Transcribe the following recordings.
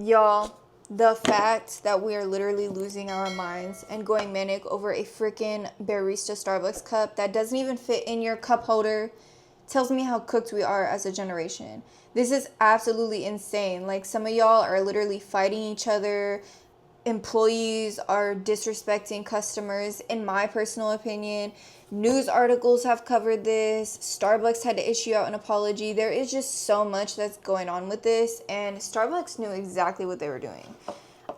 Y'all, the fact that we are literally losing our minds and going manic over a freaking Bearista Starbucks cup that doesn't even fit in your cup holder tells me how cooked we are as a generation. This is absolutely insane. Like, some of y'all are literally fighting each other. Employees are disrespecting customers, in my personal opinion. News articles have covered this. Starbucks had to issue out an apology. There is just so much that's going on with this, and Starbucks knew exactly what they were doing.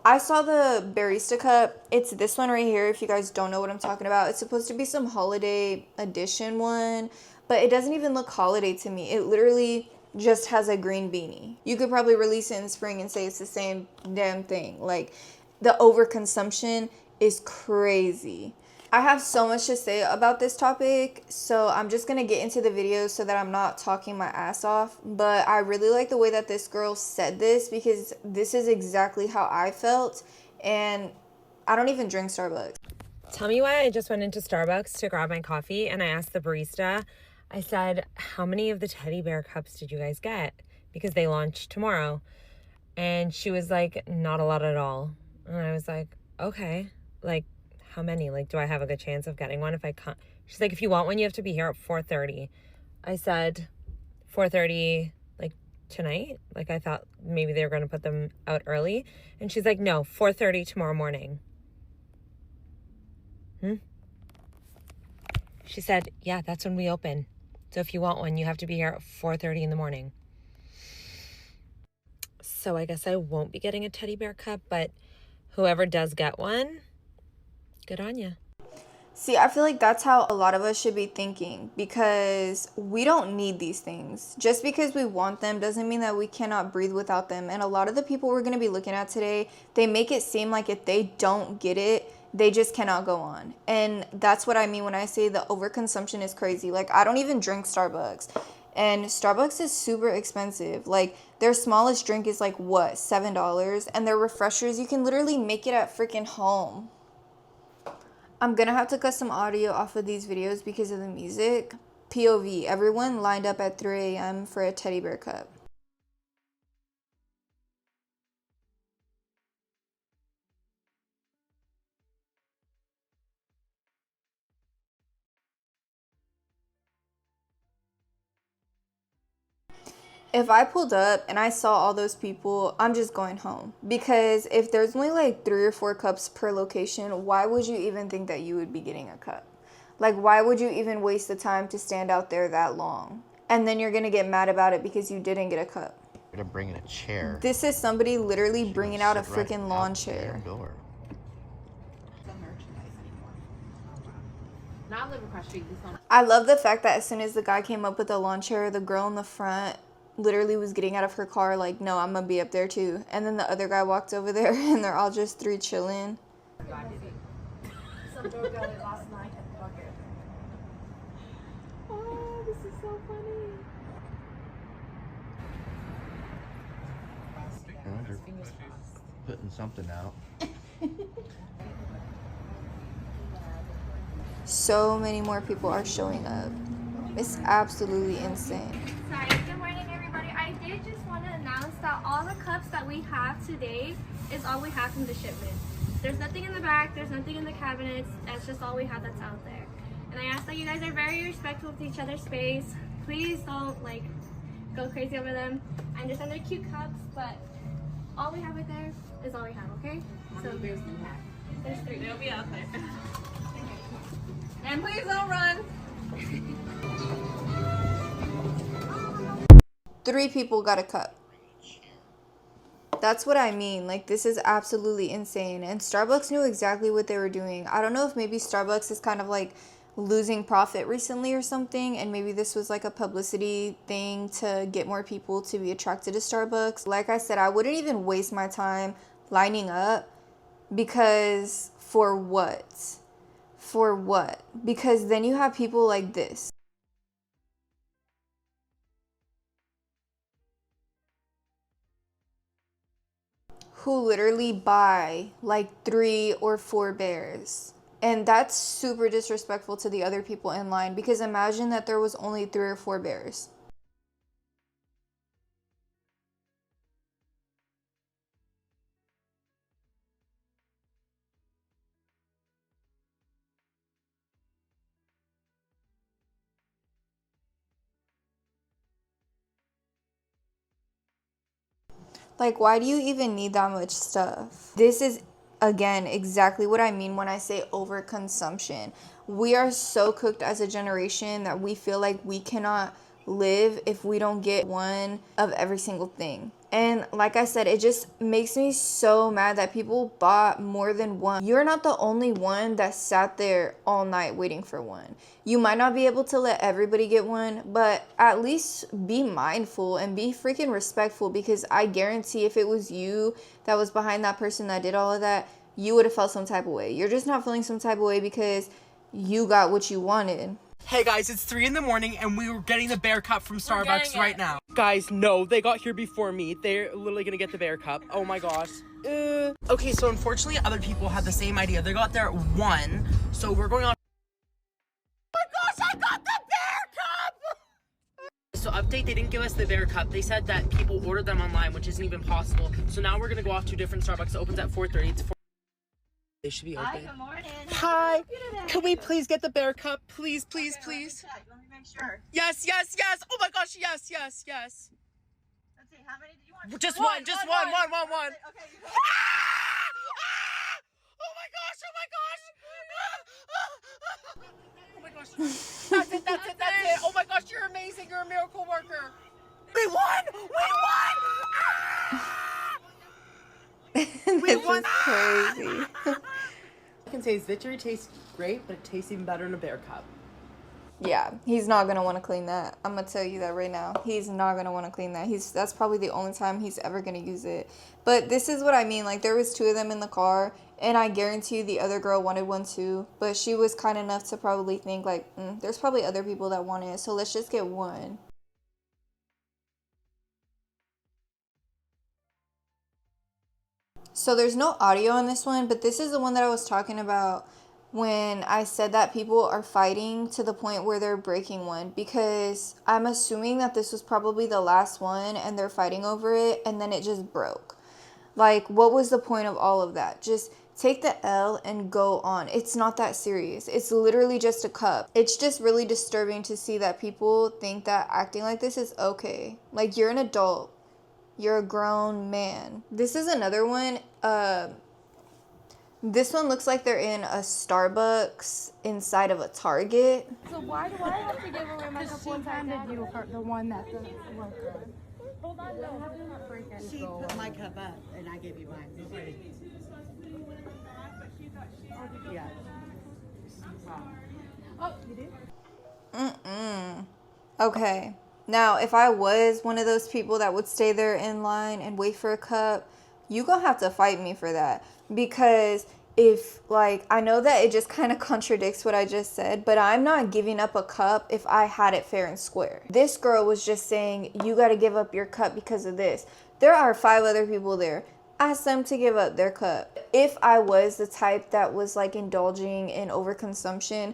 I saw the Bearista cup. It's this one right here, if you guys don't know what I'm talking about. It's supposed to be some holiday edition one, but it doesn't even look holiday to me. It literally just has a green beanie. You could probably release it in spring and say it's the same damn thing. Like, the overconsumption is crazy. I have so much to say about this topic, so I'm just gonna get into the video so that I'm not talking my ass off. But I really like the way that this girl said this, because this is exactly how I felt, and I don't even drink Starbucks. Tell me why I just went into Starbucks to grab my coffee, and I asked the barista, I said, how many of the teddy bear cups did you guys get? Because they launch tomorrow. And she was like, not a lot at all. And I was like, okay, like, how many? Like, do I have a good chance of getting one if I can't? She's like, if you want one, you have to be here at 4:30. I said, 4:30, like, tonight? Like, I thought maybe they were going to put them out early. And she's like, no, 4:30 tomorrow morning. She said, yeah, that's when we open. So if you want one, you have to be here at 4:30 in the morning. So I guess I won't be getting a teddy bear cup, but whoever does get one, good on you. See, I feel like that's how a lot of us should be thinking, because we don't need these things. Just because we want them doesn't mean that we cannot breathe without them. And a lot of the people we're going to be looking at today, they make it seem like if they don't get it, they just cannot go on. And that's what I mean when I say the overconsumption is crazy. Like, I don't even drink Starbucks. And Starbucks is super expensive. Like, their smallest drink is like, what, $7? And their refreshers, you can literally make it at freaking home. I'm gonna have to cut some audio off of these videos because of the music. POV, everyone lined up at 3 a.m. for a teddy bear cup. If I pulled up and I saw all those people, I'm just going home. Because if there's only like 3 or 4 cups per location, why would you even think that you would be getting a cup? Like, why would you even waste the time to stand out there that long? And then you're gonna get mad about it because you didn't get a cup. You're gonna bring in a chair. This is somebody literally bringing out a freaking lawn chair. I love the fact that as soon as the guy came up with the lawn chair, the girl in the front literally was getting out of her car like, no, I'm gonna be up there too. And then the other guy walked over there and they're all just 3 chilling. Some girl got it last night at the bucket. Oh, this is so funny. Putting something out. So many more people are showing up. It's absolutely insane. Sorry, good morning everybody. I did just want to announce that all the cups that we have today is all we have from the shipment. There's nothing in the back, there's nothing in the cabinets, that's just all we have that's out there. And I ask that you guys are very respectful of each other's space. Please don't like go crazy over them. I understand they're cute cups, but all we have right there is all we have, okay? How many bears do you have? There's 3. They'll be out there. And please don't run. 3 people got a cup. That's what I mean. Like, this is absolutely insane. And Starbucks knew exactly what they were doing. I don't know if maybe Starbucks is kind of like losing profit recently or something, and maybe this was like a publicity thing to get more people to be attracted to Starbucks. Like I said, I wouldn't even waste my time lining up, because for what? For what? Because then you have people like this. Who literally buy like 3 or 4 bears. And that's super disrespectful to the other people in line, because imagine that there was only 3 or 4 bears. Like, why do you even need that much stuff? This is, again, exactly what I mean when I say overconsumption. We are so cooked as a generation that we feel like we cannot live if we don't get one of every single thing. And like I said, it just makes me so mad that people bought more than one. You're not the only one that sat there all night waiting for one. You might not be able to let everybody get one, but at least be mindful and be freaking respectful, because I guarantee if it was you that was behind that person that did all of that, you would have felt some type of way. You're just not feeling some type of way because you got what you wanted. Hey guys, it's 3 in the morning and we were getting the bear cup from Starbucks right now. Guys, no, they got here before me. They're literally gonna get the bear cup. Oh my gosh. Okay, so unfortunately other people had the same idea. They got there at 1, so we're going on. Oh my gosh, I got the bear cup! So update, they didn't give us the bear cup. They said that people ordered them online, which isn't even possible. So now we're gonna go off to a different Starbucks. It opens at 4:30. It's 4. They should be open. Hi, good morning. Hi, can we please get the bear cup? Please, please, please. Let me make sure. Yes, yes, yes. Oh my gosh, yes, yes, yes. Let's see, how many did you want? Just one. Okay, you go. Oh my gosh, oh my gosh. Oh my gosh. That's it, that's it, that's it. Oh my gosh, you're amazing. You're a miracle worker. We won! We won! This is crazy. I can say his victory tastes great, but it tastes even better in a bear cup. Yeah, he's not gonna want to clean that. I'm gonna tell you that right now. He's not gonna want to clean that. That's probably the only time he's ever gonna use it. But this is what I mean. Like, there was 2 of them in the car, and I guarantee you the other girl wanted one too. But she was kind enough to probably think like, there's probably other people that want it, so let's just get one. So there's no audio on this one, but this is the one that I was talking about when I said that people are fighting to the point where they're breaking one, because I'm assuming that this was probably the last one and they're fighting over it and then it just broke. Like, what was the point of all of that? Just take the L and go on. It's not that serious. It's literally just a cup. It's just really disturbing to see that people think that acting like this is okay. Like, you're an adult. You're a grown man. This is another one. This one looks like they're in a Starbucks inside of a Target. So why do I have to give away my cup once I had You her the one that the worker. Hold on, no, have to not break it. She put my cup up and I gave you mine. Yeah. Oh, you do? Okay. Now, if I was one of those people that would stay there in line and wait for a cup, you gonna have to fight me for that. Because if, like, I know that it just kind of contradicts what I just said, but I'm not giving up a cup if I had it fair and square. This girl was just saying, you gotta give up your cup because of this. There are 5 other people there. Ask them to give up their cup. If I was the type that was, like, indulging in overconsumption,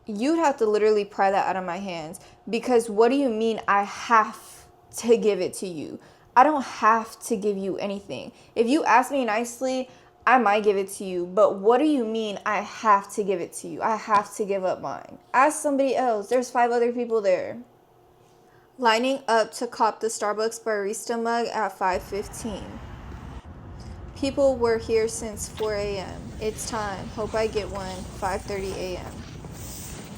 you'd have to literally pry that out of my hands. Because what do you mean I have to give it to you? I don't have to give you anything. If you ask me nicely, I might give it to you. But what do you mean I have to give it to you? I have to give up mine. Ask somebody else. There's 5 other people there. Lining up to cop the Starbucks barista mug at 5:15. People were here since 4 a.m. It's time. Hope I get one. 5:30 a.m.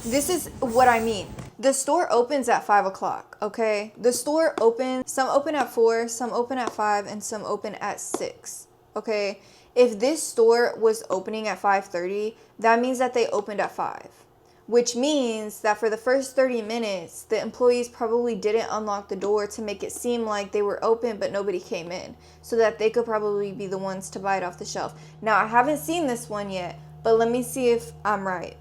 This is what I mean. The store opens at 5 o'clock, okay? The store opens, some open at 4, some open at 5, and some open at 6, okay? If this store was opening at 5:30, that means that they opened at 5. Which means that for the first 30 minutes, the employees probably didn't unlock the door to make it seem like they were open but nobody came in, so that they could probably be the ones to buy it off the shelf. Now, I haven't seen this one yet, but let me see if I'm right.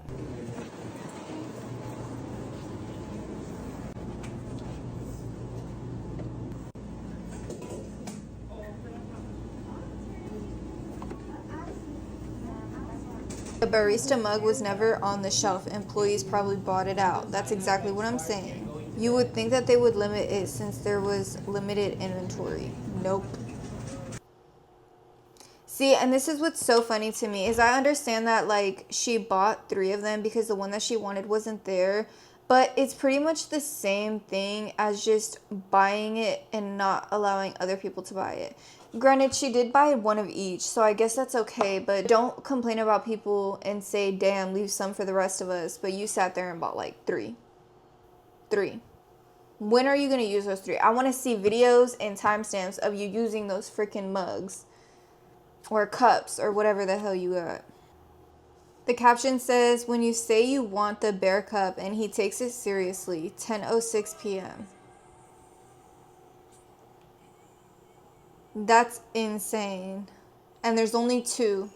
The barista mug was never on the shelf. Employees probably bought it out. That's exactly what I'm saying. You would think that they would limit it since there was limited inventory. Nope. See, and this is what's so funny to me is I understand that, like, she bought 3 of them because the one that she wanted wasn't there. But it's pretty much the same thing as just buying it and not allowing other people to buy it. Granted, she did buy one of each, so I guess that's okay, but don't complain about people and say, damn, leave some for the rest of us, but you sat there and bought like three. When are you going to use those 3? I want to see videos and timestamps of you using those freaking mugs or cups or whatever the hell you got. The caption says, when you say you want the bear cup and he takes it seriously, 10:06 p.m. That's insane. And there's only 2.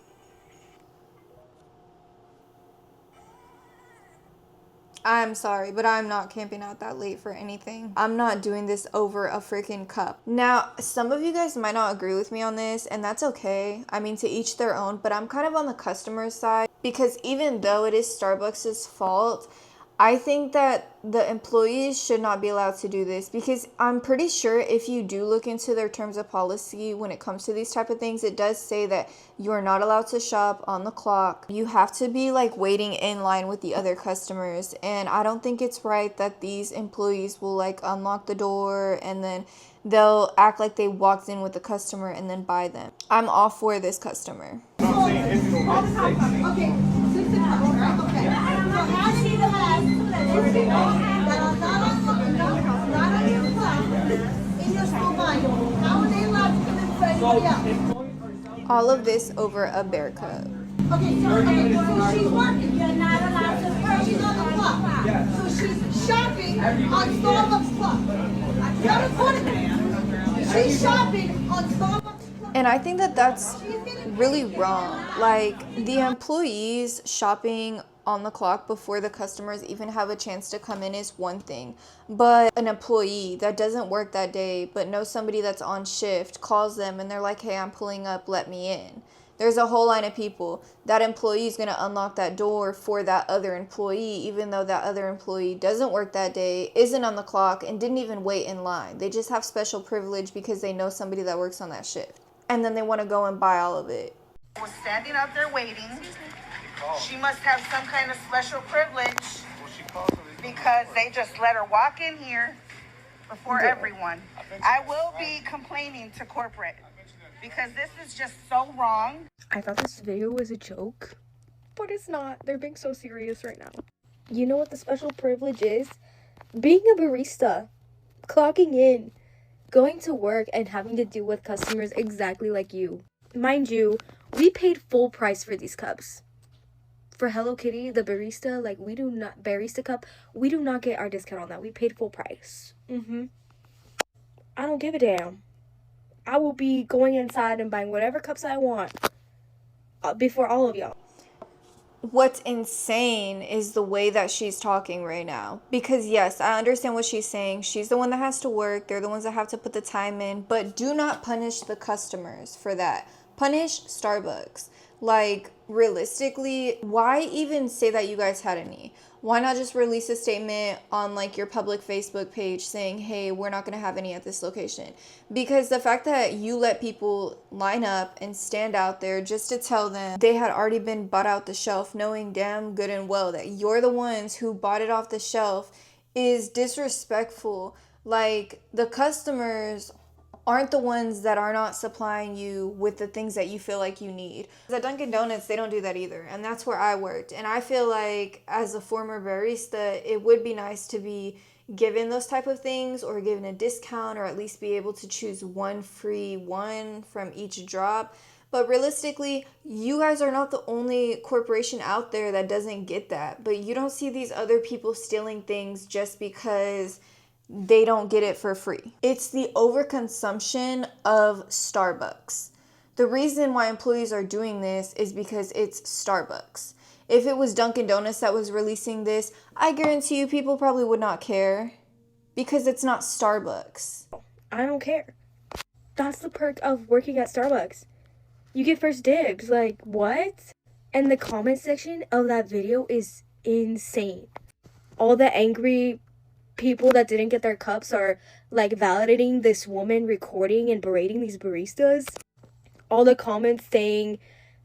I'm sorry, but I'm not camping out that late for anything. I'm not doing this over a freaking cup. Now, some of you guys might not agree with me on this, and that's okay. I mean, to each their own, but I'm kind of on the customer's side because even though it is Starbucks' fault, I think that the employees should not be allowed to do this because I'm pretty sure if you do look into their terms of policy when it comes to these type of things, it does say that you are not allowed to shop on the clock. You have to be like waiting in line with the other customers, and I don't think it's right that these employees will like unlock the door and then they'll act like they walked in with the customer and then buy them. I'm all for this customer. All of this over a bear cup. Okay, so she's working. You're not allowed to work. She's on the clock. So she's shopping on Starbucks clock. Not according to me. She's shopping on Starbucks clock. And I think that that's really wrong. Like, the employees shopping on the clock before the customers even have a chance to come in is one thing, but an employee that doesn't work that day but knows somebody that's on shift calls them and they're like, hey, I'm pulling up, let me in. There's a whole line of people. That employee is going to unlock that door for that other employee, even though that other employee doesn't work that day, isn't on the clock, and didn't even wait in line. They just have special privilege because they know somebody that works on that shift, and then they want to go and buy all of it. Was standing out there waiting. She must have some kind of special privilege because they just let her walk in here before everyone. I will be complaining to corporate because this is just so wrong. I thought this video was a joke, but it's not. They're being so serious right now. You know what the special privilege is? Being a barista, clocking in, going to work, and having to deal with customers exactly like you. Mind you, we paid full price for these cups. For Hello Kitty, the barista, like, we do not, barista cup, we do not get our discount on that. We paid full price. I don't give a damn. I will be going inside and buying whatever cups I want before all of y'all. What's insane is the way that she's talking right now. Because yes, I understand what she's saying. She's the one that has to work. They're the ones that have to put the time in. But do not punish the customers for that. Punish Starbucks. Like, realistically, why even say that you guys had any? Why not just release a statement on like your public Facebook page saying, hey, we're not going to have any at this location? Because the fact that you let people line up and stand out there just to tell them they had already been bought out the shelf, knowing damn good and well that you're the ones who bought it off the shelf, is disrespectful. Like, the customers aren't the ones that are not supplying you with the things that you feel like you need. At Dunkin' Donuts, they don't do that either. And that's where I worked. And I feel like as a former barista, it would be nice to be given those type of things or given a discount or at least be able to choose one free one from each drop. But realistically, you guys are not the only corporation out there that doesn't get that. But you don't see these other people stealing things just because they don't get it for free. It's the overconsumption of Starbucks. The reason why employees are doing this is because it's Starbucks. If it was Dunkin' Donuts that was releasing this, I guarantee you people probably would not care because it's not Starbucks. I don't care. That's the perk of working at Starbucks. You get first dibs. Like, what? And the comment section of that video is insane. All the angry people that didn't get their cups are like validating this woman recording and berating these baristas. All the comments saying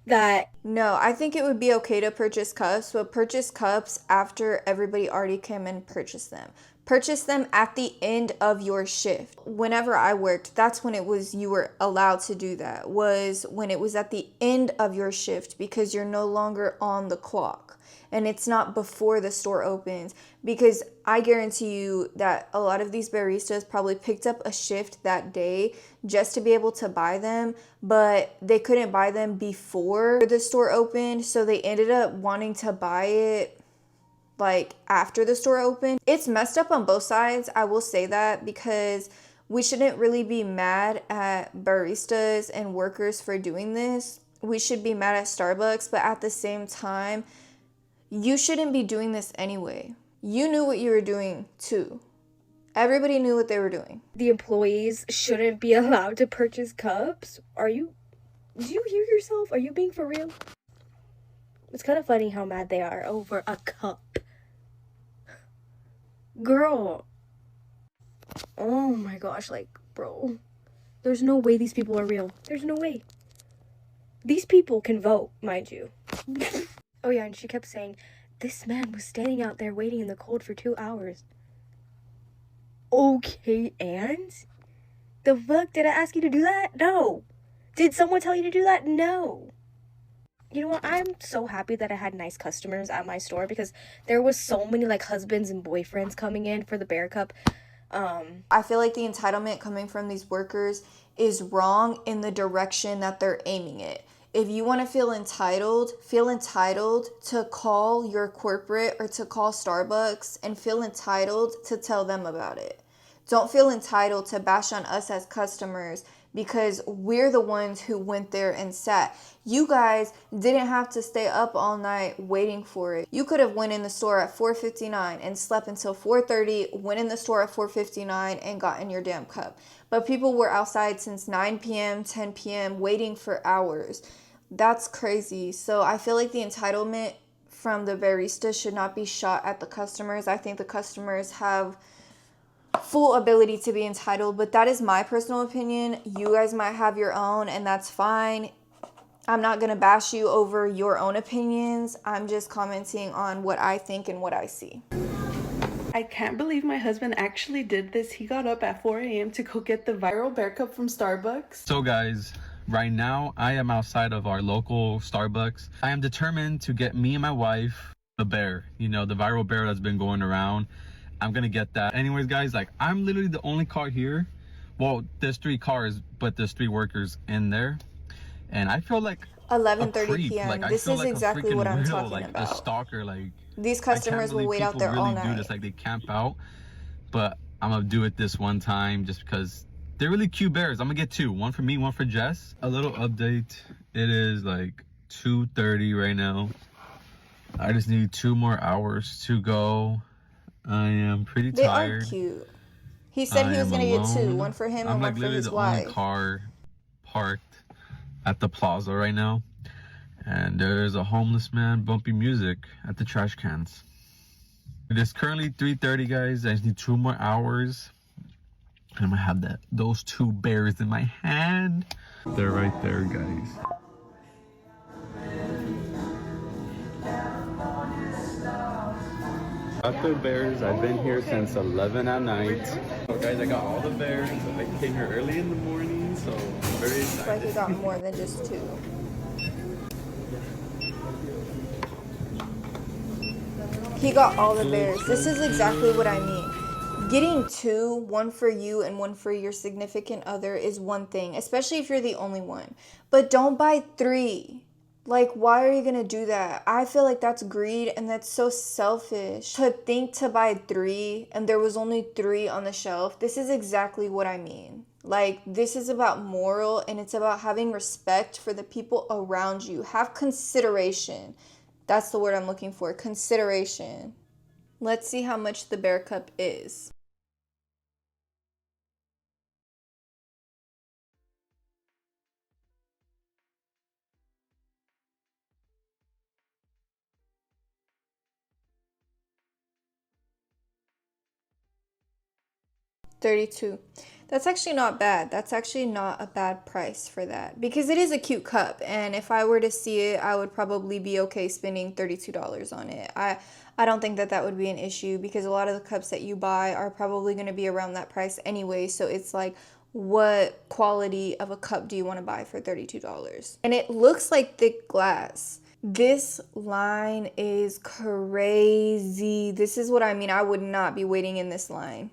that no, I think it would be okay to purchase cups, but purchase cups after everybody already came and purchased them. Purchase them at the end of your shift. Whenever I worked, that's when it was you were allowed to do that, was when it was at the end of your shift, because you're no longer on the clock and it's not before the store opens. Because I guarantee you that a lot of these baristas probably picked up a shift that day just to be able to buy them, but they couldn't buy them before the store opened, so they ended up wanting to buy it like after the store opened. It's messed up on both sides, I will say that, because we shouldn't really be mad at baristas and workers for doing this. We should be mad at Starbucks, but at the same time, you shouldn't be doing this anyway. You knew what you were doing too. Everybody knew what they were doing. The employees shouldn't be allowed to purchase cups? Do you hear yourself? Are you being for real? It's kind of funny how mad they are over a cup. Girl. Oh my gosh, like, bro. There's no way these people are real. There's no way. These people can vote, mind you. Oh yeah, and she kept saying, this man was standing out there waiting in the cold for 2 hours. Okay, and? The fuck? Did I ask you to do that? No. Did someone tell you to do that? No. You know what? I'm so happy that I had nice customers at my store, because there was so many like husbands and boyfriends coming in for the Bear Cup. I feel like the entitlement coming from these workers is wrong in the direction that they're aiming it. If you want to feel entitled to call your corporate or to call Starbucks and feel entitled to tell them about it. Don't feel entitled to bash on us as customers because we're the ones who went there and sat. You guys didn't have to stay up all night waiting for it. You could have went in the store at 4:59 and slept until 4:30, went in the store at 4:59 and gotten your damn cup. But people were outside since 9 p.m., 10 p.m. waiting for hours. That's crazy. So I feel like the entitlement from the barista should not be shot at the customers. I think the customers have full ability to be entitled, but that is my personal opinion. You guys might have your own, and that's fine. I'm not gonna bash you over your own opinions. I'm just commenting on what I think and what I see. I can't believe my husband actually did this. He got up at 4 a.m. to go get the viral Bear Cup from Starbucks. So guys, right now I am outside of our local Starbucks. I am determined to get me and my wife the bear, you know, the viral bear that's been going around. I'm gonna get that. Anyways guys, like, I'm literally the only car here. Well, there's 3 cars, but there's 3 workers in there, and I feel like 11:30 p.m. Like, this is exactly what I'm talking like, about. A stalker. Like, these customers will wait out there all night. Do this, like, they camp out, but I'm gonna do it this one time just because they're really cute bears. I'm gonna get 2, one for me, one for Jess. A little update, it is like 2:30 right now. I just need 2 more hours to go. I am pretty tired. They are cute. He said he was gonna get 2, one for him and one for his wife. I'm like literally the only car parked at the plaza right now, and there's a homeless man bumping music at the trash cans. It is currently 3:30 guys. I just need 2 more hours and I'm gonna have those 2 bears in my hand. They're right there guys. Got the bears. I've been here since 11 at night. So guys, I got all the bears. I came here early in the morning, so I'm very excited. It's like he got more than just 2. He got all the bears. This is exactly what I mean. Getting 2, one for you and one for your significant other, is one thing, especially if you're the only one. But don't buy 3. Like, why are you gonna do that? I feel like that's greed and that's so selfish. To think to buy 3 and there was only 3 on the shelf. This is exactly what I mean. Like, this is about moral and it's about having respect for the people around you. Have consideration. That's the word I'm looking for. Consideration. Let's see how much the Bear Cup is. $32. That's actually not bad. That's actually not a bad price for that, because it is a cute cup, and if I were to see it, I would probably be okay spending $32 on it. I don't think that that would be an issue, because a lot of the cups that you buy are probably going to be around that price anyway, so it's like, what quality of a cup do you want to buy for $32? And it looks like thick glass. This line is crazy. This is what I mean. I would not be waiting in this line.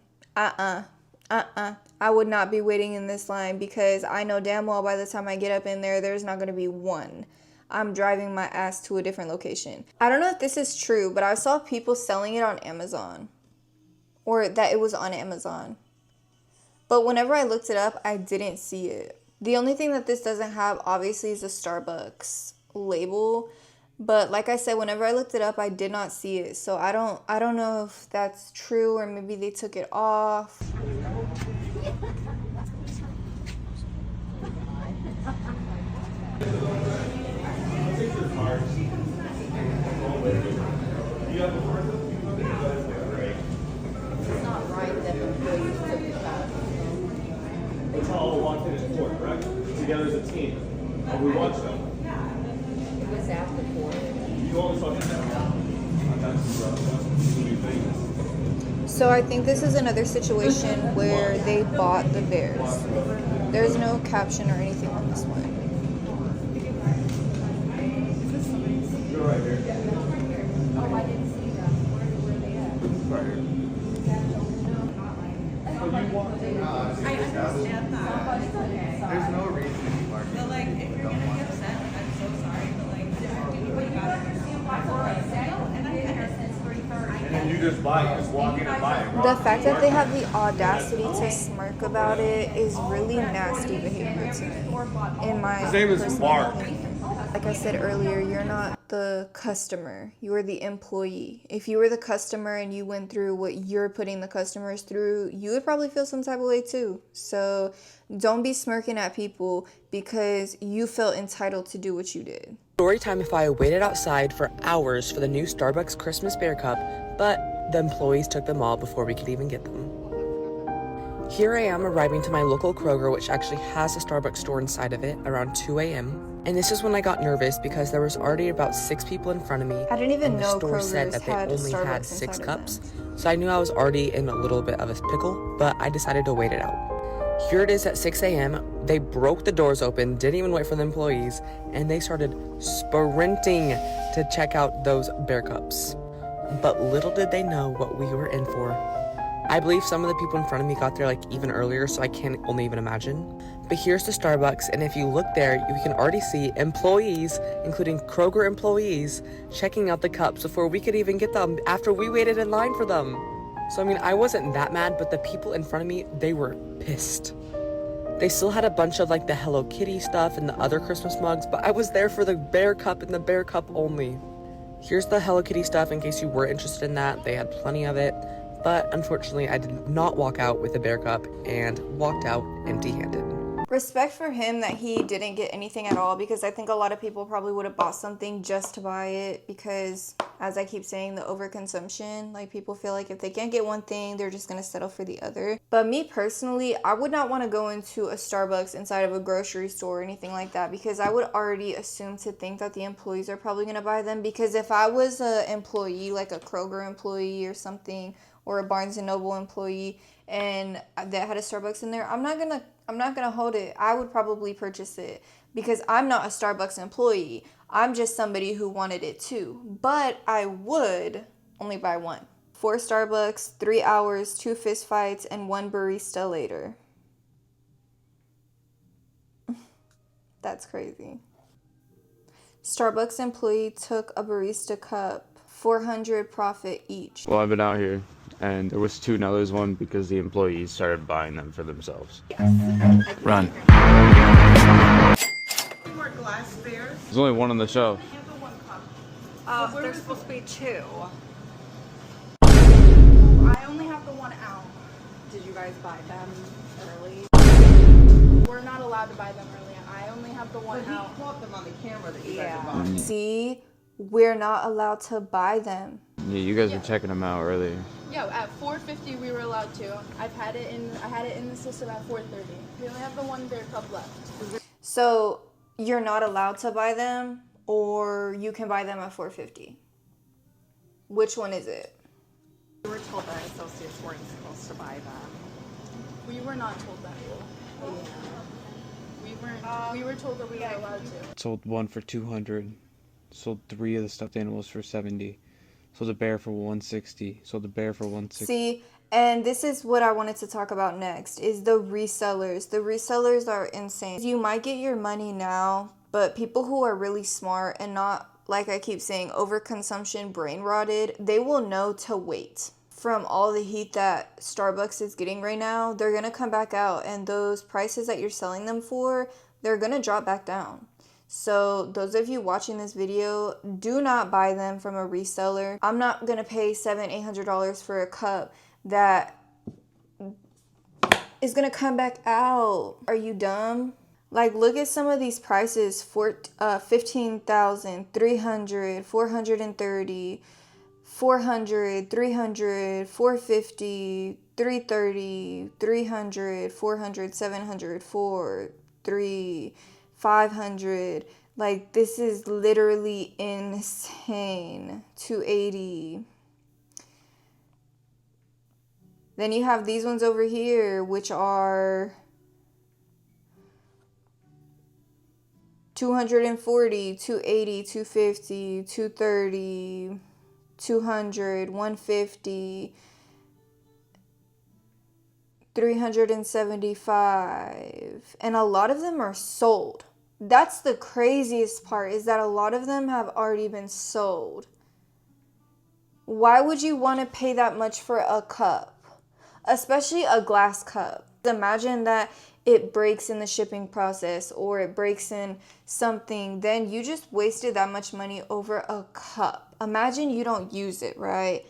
I would not be waiting in this line, because I know damn well by the time I get up in there, there's not going to be one. I'm driving my ass to a different location. I don't know if this is true, but I saw people selling it on Amazon, or that it was on Amazon. But whenever I looked it up, I didn't see it. The only thing that this doesn't have, obviously, is a Starbucks label. But like I said, whenever I looked it up, I did not see it. So I don't know if that's true, or maybe they took it off. It's not right that employees took it back. That's how all walked in at 4, correct? Together as a team. And we watched them. It was after 4. You only saw him. So I think this is another situation where they bought the bears. There's no caption or anything on this one. You're right here. Oh, I didn't see them. Where were they at? Right here. I understand that. There's no reason to be marketing. But like, if you're gonna be upset, like, I'm so sorry, but like, you gotta understand why we're upset. And I understand it's 33rd. And then you just buy it, just walk in and buy it. The fact that they have the audacity to smirk about it is really nasty behavior to me, in my His name is personal Mark. opinion. Like I said earlier, you're not the customer, you are the employee. If you were the customer and you went through what you're putting the customers through, you would probably feel some type of way too. So don't be smirking at people because you felt entitled to do what you did. Story time if I waited outside for hours for the new Starbucks Christmas Bear Cup, but the employees took them all before we could even get them. Here I am arriving to my local Kroger, which actually has a Starbucks store inside of it, around 2 a.m. And this is when I got nervous because there was already about 6 people in front of me. I didn't even and know the store said Kroger's that they had only Starbucks had 6 inside of cups. So I knew I was already in a little bit of a pickle, but I decided to wait it out. Here it is at 6 a.m. They broke the doors open, didn't even wait for the employees, and they started sprinting to check out those bear cups. But little did they know what we were in for. I believe some of the people in front of me got there like even earlier, so I can only even imagine. But here's the Starbucks, and if you look there, you can already see employees, including Kroger employees, checking out the cups before we could even get them after we waited in line for them. So I mean, I wasn't that mad, but the people in front of me, they were pissed. They still had a bunch of like the Hello Kitty stuff and the other Christmas mugs, but I was there for the bear cup and the bear cup only. Here's the Hello Kitty stuff in case you were interested in that. They had plenty of it. But unfortunately, I did not walk out with a bear cup and walked out empty-handed. Respect for him that he didn't get anything at all, because I think a lot of people probably would have bought something just to buy it, because as I keep saying, the overconsumption, like people feel like if they can't get one thing, they're just going to settle for the other. But me personally, I would not want to go into a Starbucks inside of a grocery store or anything like that, because I would already assume to think that the employees are probably going to buy them. Because if I was an employee, like a Kroger employee or something, or a Barnes & Noble employee, and that had a Starbucks in there, I'm not gonna hold it. I would probably purchase it, because I'm not a Starbucks employee. I'm just somebody who wanted it too. But I would only buy one. 4 Starbucks, 3 hours, 2 fist fights, and 1 barista later. That's crazy. Starbucks employee took a barista cup, $400 profit each. Well, I've been out here, and there was 2 and others one because the employees started buying them for themselves. Run. More glass bears. There's only one on the shelf. There's supposed to be 2. I only have the 1 out. Did you guys buy them early? We're not allowed to buy them early. I only have the 1 out. Caught them on the camera that you guys are buying. See, we're not allowed to buy them. Yeah, you guys were checking them out earlier. Yeah, at 4:50 we were allowed to. I had it in the system at 4:30. We only have the one bear cup left. So you're not allowed to buy them, or you can buy them at 4:50. Which one is it? We were told that associates weren't supposed to buy them. We were not told that. We were told that we were allowed to. Sold one for 200. Sold 3 of the stuffed animals for 70. Sold a bear for 160. Sold a bear for 160. See, and this is what I wanted to talk about next, is the resellers. The resellers are insane. You might get your money now, but people who are really smart and not, like I keep saying, overconsumption, brain rotted, they will know to wait. From all the heat that Starbucks is getting right now, they're going to come back out, and those prices that you're selling them for, they're going to drop back down. So those of you watching this video, do not buy them from a reseller. I'm not going to pay $700-800 for a cup that is going to come back out. Are you dumb? Like, look at some of these prices for $15,000, $300, $430, $400, $300, $450, $330, $300, $400, $700, $400, $300, $500. Like, this is literally insane. $280. Then you have these ones over here, which are $240, $280, $250, $230, $200, $150, $375, and a lot of them are sold. That's the craziest part, is that a lot of them have already been sold. Why would you want to pay that much for a cup? Especially a glass cup. Imagine that it breaks in the shipping process, or it breaks in something, then you just wasted that much money over a cup. Imagine you don't use it, right?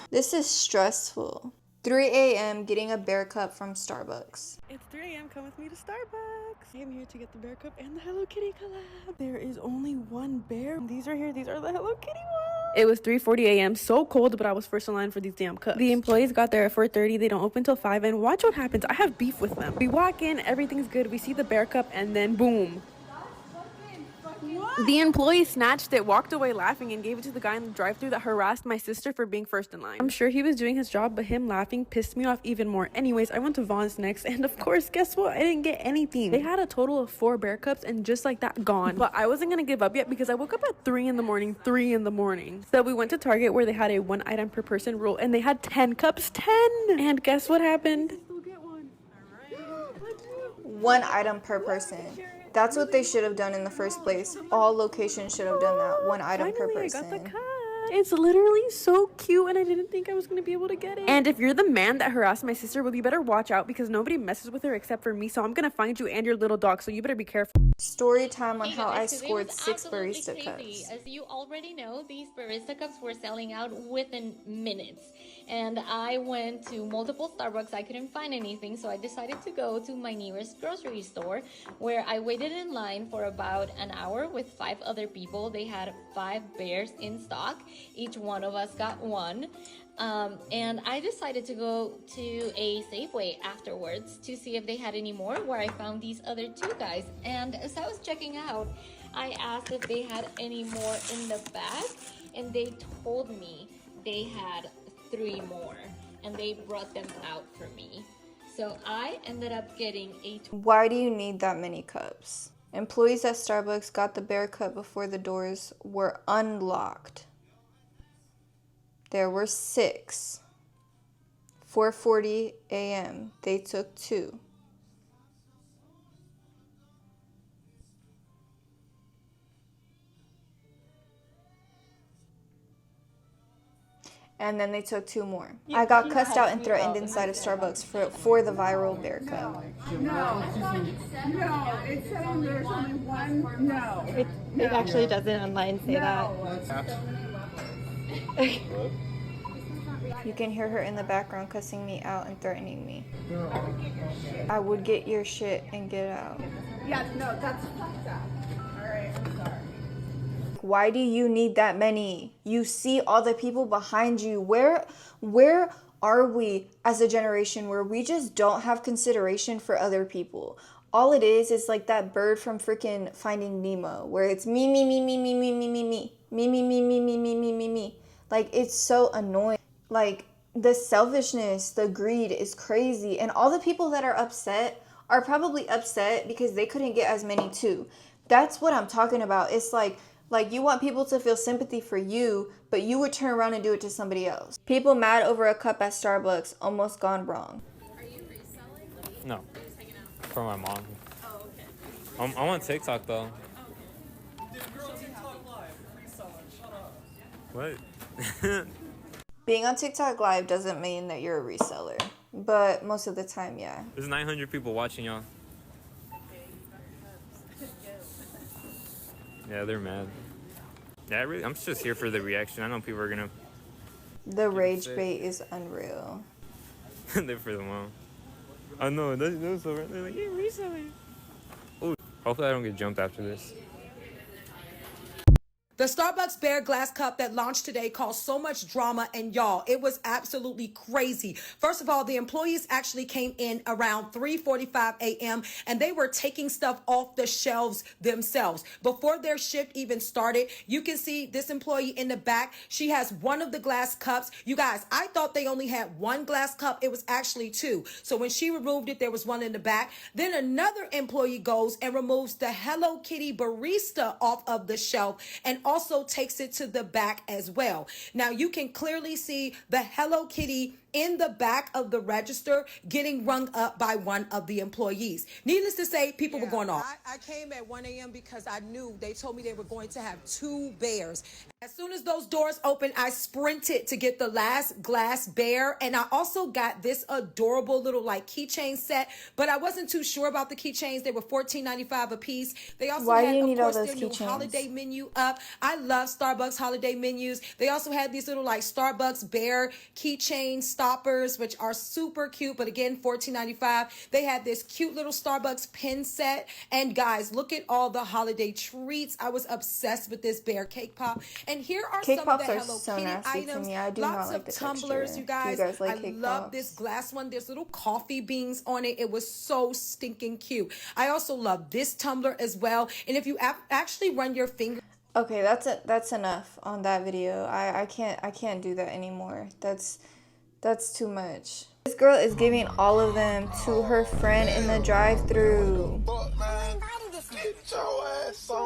This is stressful. 3 a.m. getting a bear cup from Starbucks. It's 3 a.m. Come with me to Starbucks. I am here to get the bear cup and the Hello Kitty collab. There is only one bear. These are here. These are the Hello Kitty ones. It was 3:40 a.m. So cold, but I was first in line for these damn cups. The employees got there at 4:30. They don't open till 5, and watch what happens. I have beef with them. We walk in, everything's good. We see the bear cup, and then boom. The employee snatched it, walked away laughing, and gave it to the guy in the drive-thru that harassed my sister for being first in line. I'm sure he was doing his job, but him laughing pissed me off even more. Anyways, I went to Vaughn's next, and of course, guess what? I didn't get anything. They had a total of 4 bear cups, and just like that, gone. But I wasn't gonna give up yet because I woke up at 3 in the morning. So we went to Target, where they had a 1 item per person rule, and they had 10 cups. 10! And guess what happened? 1 item per person. That's what they should have done in the first place. All locations should have done that. 1 item per person. I got the cup. It's literally so cute, and I didn't think I was going to be able to get it. And if you're the man that harassed my sister, well, you better watch out, because nobody messes with her except for me. So I'm going to find you and your little dog, so you better be careful. Story time on how I scored 6 barista crazy. cups. As you already know, these barista cups were selling out within minutes. And I went to multiple Starbucks. I couldn't find anything, so I decided to go to my nearest grocery store, where I waited in line for about an hour with 5 other people. They had 5 bears in stock. Each one of us got one. And I decided to go to a Safeway afterwards to see if they had any more, where I found these other 2 guys. And as I was checking out, I asked if they had any more in the back, and they told me they had 3 more, and they brought them out for me. So I ended up getting a... Why do you need that many cups? Employees at Starbucks got the bear cup before the doors were unlocked. There were 6. 4:40 a.m. They took 2. And then they took 2 more. I got cussed out and threatened inside of Starbucks for the viral bear cup. No, it's saying there's only one. No. It actually doesn't online say that. You can hear her in the background cussing me out and threatening me. I would get your shit and get out. Yeah, no, that's fucked up. Alright, I'm sorry. why do you need that many? You see all the people behind you. Where are we as a generation where we just don't have consideration for other people? All it is like that bird from freaking Finding Nemo, where it's me, me, me, me, me, me, me, me, me, me, me, me, me, me, me, me, me, me. Like, it's so annoying. Like, the selfishness, the greed is crazy. And all the people that are upset are probably upset because they couldn't get as many too. That's what I'm talking about. It's like you want people to feel sympathy for you, but you would turn around and do it to somebody else. People mad over a cup at Starbucks almost gone wrong. Are you reselling? No. For my mom. Oh, okay. I'm on TikTok though. What? Being on TikTok Live doesn't mean that you're a reseller, but most of the time, yeah. There's 900 people watching y'all. Yeah, they're mad. Yeah, I'm just here for the reaction. I know people are gonna. The rage bait is unreal. They're for the mom. I know, that's so right. They're like, you're reselling. Oh, hopefully I don't get jumped after this. The Starbucks Bear Glass Cup that launched today caused so much drama, and y'all, it was absolutely crazy. First of all, the employees actually came in around 3:45 a.m. and they were taking stuff off the shelves themselves. Before their shift even started, you can see this employee in the back. She has one of the glass cups. You guys, I thought they only had one glass cup. It was actually two. So when she removed it, there was one in the back. Then another employee goes and removes the Hello Kitty Bearista off of the shelf and also takes it to the back as well. Now you can clearly see the Hello Kitty in the back of the register getting rung up by one of the employees. Needless to say, people were going off. I came at 1 a.m. because I knew they told me they were going to have 2 bears. As soon as those doors opened, I sprinted to get the last glass bear, and I also got this adorable little like keychain set, but I wasn't too sure about the keychains. They were $14.95 a piece. They also had, of course, their new holiday menu up. I love Starbucks holiday menus. They also had these little like Starbucks bear keychain stoppers, which are super cute, but again, $14.95. They had this cute little Starbucks pen set, and guys, look at all the holiday treats. I was obsessed with this bear cake pop. And here are some of the Hello Kitty items. Lots of tumblers, you guys. I love this glass one. There's little coffee beans on it. It was so stinking cute. I also love this tumbler as well. And if you actually run your finger. Okay, that's enough on that video. I can't do that anymore. That's too much. This girl is giving all of them to her friend in the drive-thru.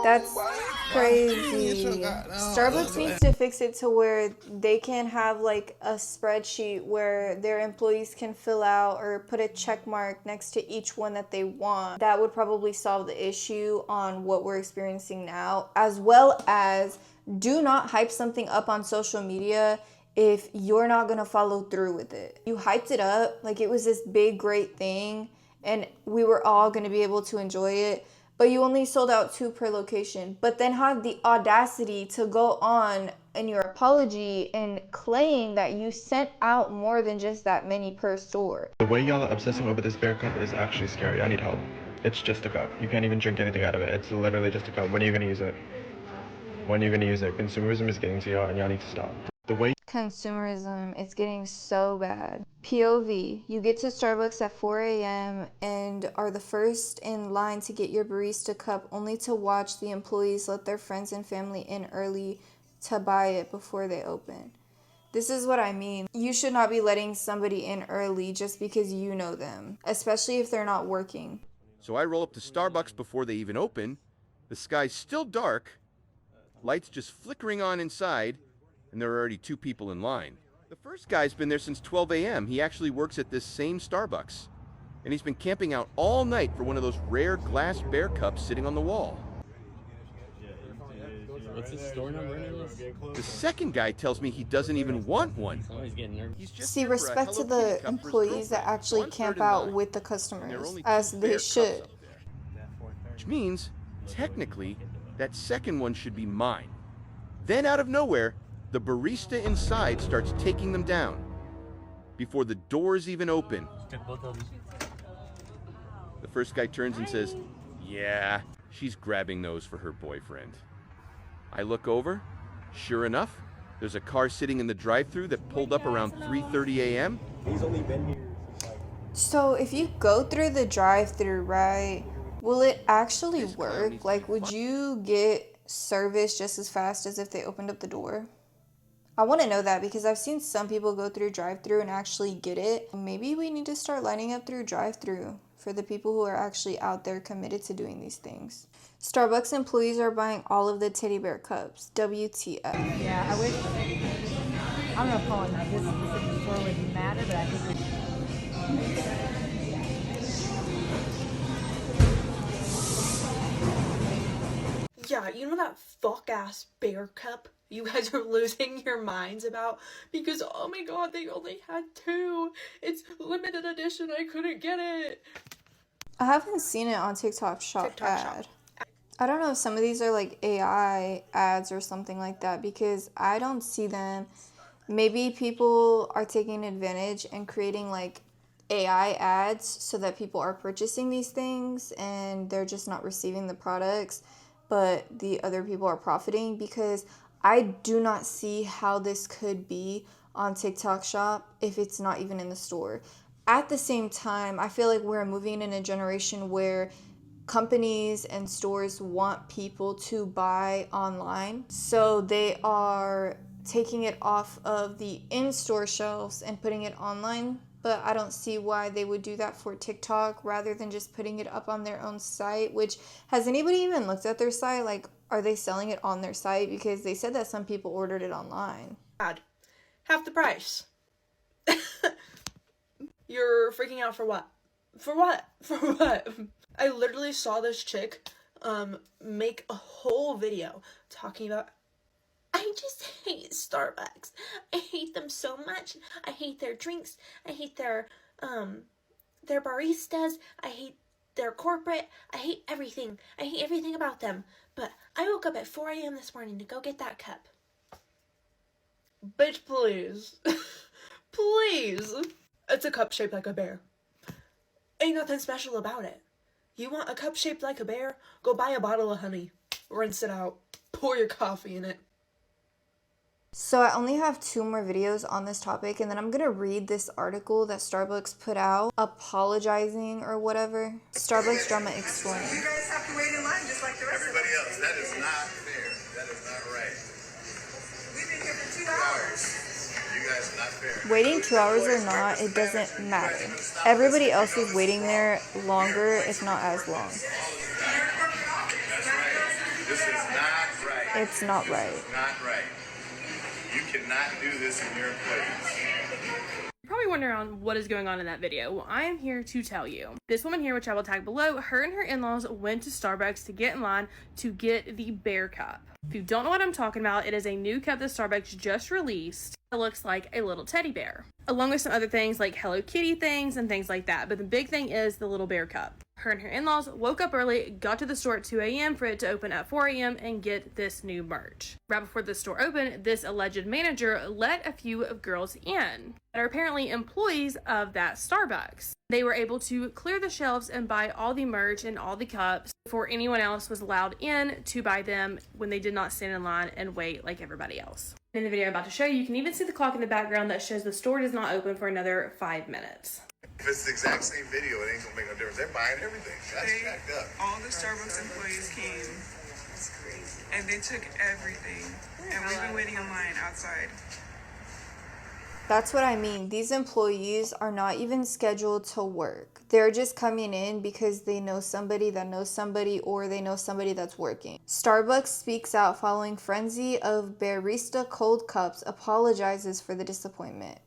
That's crazy. Starbucks needs to fix it to where they can have like a spreadsheet where their employees can fill out or put a check mark next to each one that they want. That would probably solve the issue on what we're experiencing now, as well as do not hype something up on social media if you're not gonna follow through with it. You hyped it up like it was this big great thing and we were all gonna be able to enjoy it, but you only sold out 2 per location, but then had the audacity to go on in your apology and claim that you sent out more than just that many per store. The way y'all are obsessing over this bear cup is actually scary. I need help. It's just a cup. You can't even drink anything out of it. It's literally just a cup. When are you gonna use it? When are you gonna use it? Consumerism is getting to y'all and y'all need to stop. The way Consumerism is getting so bad. POV, you get to Starbucks at 4 a.m. and are the first in line to get your barista cup only to watch the employees let their friends and family in early to buy it before they open. This is what I mean. You should not be letting somebody in early just because you know them, especially if they're not working. So I roll up to Starbucks before they even open. The sky's still dark, lights just flickering on inside, and there are already 2 people in line. The first guy's been there since 12 a.m. He actually works at this same Starbucks. And he's been camping out all night for one of those rare glass bear cups sitting on the wall. What's his store number? The second guy tells me he doesn't even want one. See, respect to the employees that actually camp out with the customers, as they should. Which means, technically, that second one should be mine. Then out of nowhere, the barista inside starts taking them down before the doors even open. The first guy turns and says, yeah, she's grabbing those for her boyfriend. I look over. Sure enough, there's a car sitting in the drive-thru that pulled up around 3:30 a.m. He's only been here. So if you go through the drive-thru, right, will it actually work? Like, would you get service just as fast as if they opened up the door? I want to know that because I've seen some people go through drive-thru and actually get it. Maybe we need to start lining up through drive-thru for the people who are actually out there committed to doing these things. Starbucks employees are buying all of the teddy bear cups. WTF. Yeah, I wish. I don't know if calling this specific store would matter, but I think Yeah, you know that fuck-ass bear cup you guys are losing your minds about? Because, oh my god, they only had 2. It's limited edition, I couldn't get it. I haven't seen it on TikTok Shop ad. I don't know if some of these are like AI ads or something like that because I don't see them. Maybe people are taking advantage and creating like AI ads so that people are purchasing these things and they're just not receiving the products, but the other people are profiting, because I do not see how this could be on TikTok Shop if it's not even in the store. At the same time, I feel like we're moving in a generation where companies and stores want people to buy online, so they are taking it off of the in-store shelves and putting it online. But I don't see why they would do that for TikTok rather than just putting it up on their own site, which, has anybody even looked at their site? Like, are they selling it on their site? Because they said that some people ordered it online. Half the price. You're freaking out for what? For what? For what? I literally saw this chick make a whole video talking about, I just hate Starbucks. I hate them so much. I hate their drinks. I hate their baristas. I hate their corporate. I hate everything. I hate everything about them. But I woke up at 4 a.m. this morning to go get that cup. Bitch, please. Please. It's a cup shaped like a bear. Ain't nothing special about it. You want a cup shaped like a bear? Go buy a bottle of honey. Rinse it out. Pour your coffee in it. So I only have 2 more videos on this topic, and then I'm gonna read this article that Starbucks put out apologizing or whatever. Starbucks drama explained. You guys have to wait in line just like the rest of everybody else. That is not fair. That is not right. We've been here for 2 hours. You guys are not fair. Waiting 2 hours or not, it doesn't matter. Everybody else is waiting there longer, if not as long. That's right. This is not right. It's not right. It's not right. You cannot do this in your employees. You're probably wondering what is going on in that video. Well, I am here to tell you. This woman here, which I will tag below, her and her in-laws went to Starbucks to get in line to get the bear cup. If you don't know what I'm talking about, it is a new cup that Starbucks just released. It looks like a little teddy bear, along with some other things like Hello Kitty things and things like that. But the big thing is the little bear cup. Her and her in-laws woke up early, got to the store at 2 a.m. for it to open at 4 a.m. and get this new merch. Right before the store opened, this alleged manager let a few of girls in that are apparently employees of that Starbucks. They were able to clear the shelves and buy all the merch and all the cups before anyone else was allowed in to buy them when they did not stand in line and wait like everybody else. In the video I'm about to show you, you can even see the clock in the background that shows the store does not open for another 5 minutes. If it's the exact same video, it ain't gonna make no difference. They're buying everything. That's jacked up. All the Starbucks employees came. That's crazy. And they took everything. And we've been waiting in line outside. That's what I mean. These employees are not even scheduled to work. They're just coming in because they know somebody that knows somebody, or they know somebody that's working. Starbucks speaks out following frenzy of Bearista cold cups, apologizes for the disappointment.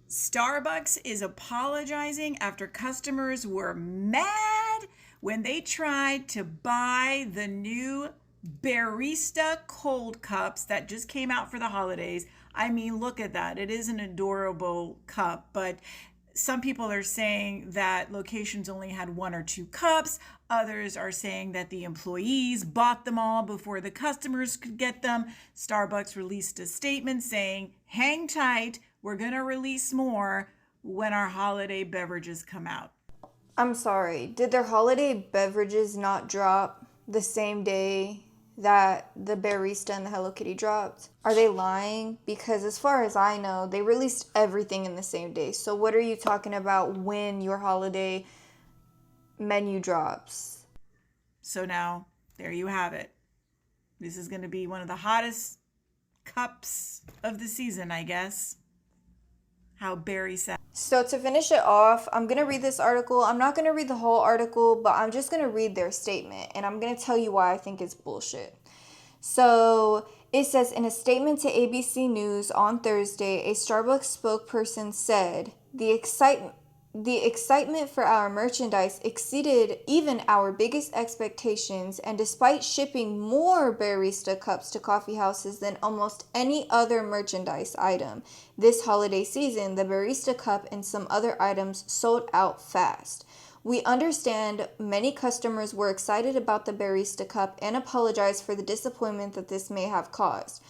Starbucks is apologizing after customers were mad when they tried to buy the new Bearista cold cups that just came out for the holidays. I mean, look at that. It is an adorable cup, but some people are saying that locations only had 1 or 2 cups. Others are saying that the employees bought them all before the customers could get them. Starbucks released a statement saying, hang tight, we're going to release more when our holiday beverages come out. I'm sorry, did their holiday beverages not drop the same day that the Bearista and the Hello Kitty dropped? Are they lying? Because as far as I know, they released everything in the same day. So what are you talking about when your holiday menu drops? So now, there you have it. This is going to be one of the hottest cups of the season, I guess. How Barry said. So to finish it off, I'm going to read this article. I'm not going to read the whole article, but I'm just going to read their statement. And I'm going to tell you why I think it's bullshit. So it says, in a statement to ABC News on Thursday, a Starbucks spokesperson said, the excitement for our merchandise exceeded even our biggest expectations, and despite shipping more Bearista cups to coffee houses than almost any other merchandise item this holiday season, the Bearista cup and some other items sold out fast. We understand many customers were excited about the Bearista cup and apologize for the disappointment that this may have caused.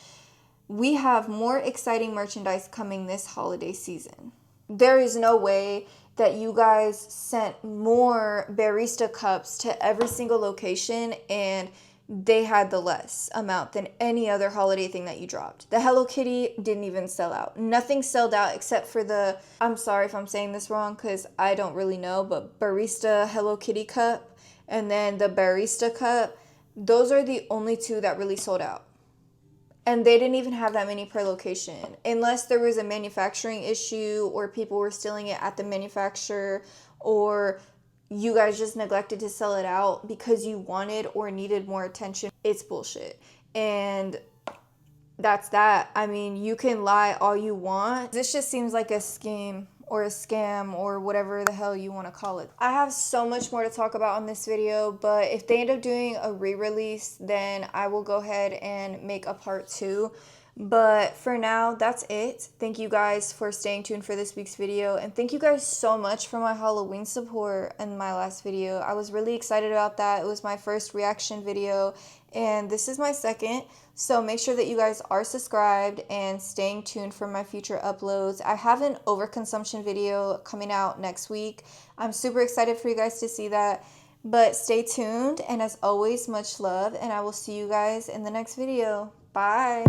We have more exciting merchandise coming this holiday season. There is no way that you guys sent more Bearista cups to every single location and they had the less amount than any other holiday thing that you dropped. The Hello Kitty didn't even sell out. Nothing sold out except for the, I'm sorry if I'm saying this wrong because I don't really know, but Bearista Hello Kitty cup and then the Bearista cup. Those are the only two that really sold out. And they didn't even have that many per location. Unless there was a manufacturing issue or people were stealing it at the manufacturer or you guys just neglected to sell it out because you wanted or needed more attention. It's bullshit. And that's that. I mean, you can lie all you want. This just seems like a scheme or a scam or whatever the hell you want to call it. I have so much more to talk about on this video, but if they end up doing a re-release, then I will go ahead and make a part 2. But for now, that's it. Thank you guys for staying tuned for this week's video, and thank you guys so much for my Halloween support in my last video. I was really excited about that. It was my first reaction video, and this is my second. So make sure that you guys are subscribed and staying tuned for my future uploads. I have an overconsumption video coming out next week. I'm super excited for you guys to see that. But stay tuned, and as always, much love, and I will see you guys in the next video. Bye!